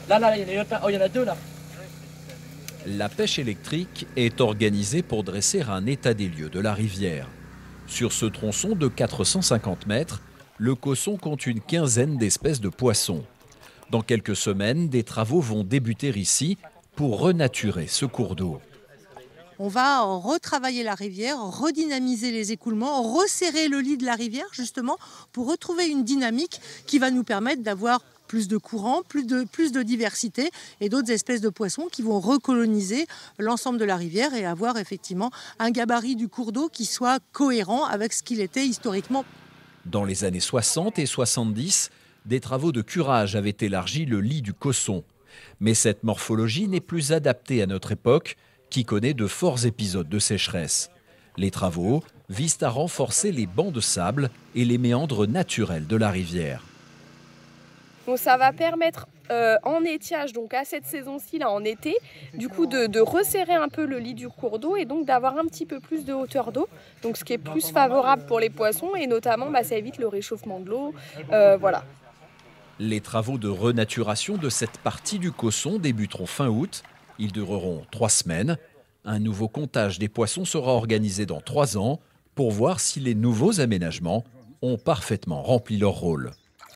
Là, il y en a deux là. La pêche électrique est organisée pour dresser un état des lieux de la rivière. Sur ce tronçon de 450 mètres, le Cosson compte une quinzaine d'espèces de poissons. Dans quelques semaines, des travaux vont débuter ici pour renaturer ce cours d'eau. On va retravailler la rivière, redynamiser les écoulements, resserrer le lit de la rivière justement pour retrouver une dynamique qui va nous permettre d'avoir plus de courant, plus de diversité et d'autres espèces de poissons qui vont recoloniser l'ensemble de la rivière et avoir effectivement un gabarit du cours d'eau qui soit cohérent avec ce qu'il était historiquement. Dans les années 60 et 70, des travaux de curage avaient élargi le lit du Cosson. Mais cette morphologie n'est plus adaptée à notre époque, qui connaît de forts épisodes de sécheresse. Les travaux visent à renforcer les bancs de sable et les méandres naturels de la rivière. Donc ça va permettre en étiage, donc à cette saison-ci, là en été, du coup de resserrer un peu le lit du cours d'eau et donc d'avoir un petit peu plus de hauteur d'eau. Donc ce qui est plus favorable pour les poissons et notamment ça évite le réchauffement de l'eau. Voilà. Les travaux de renaturation de cette partie du Cosson débuteront fin août. Ils dureront 3 semaines. Un nouveau comptage des poissons sera organisé dans 3 ans pour voir si les nouveaux aménagements ont parfaitement rempli leur rôle.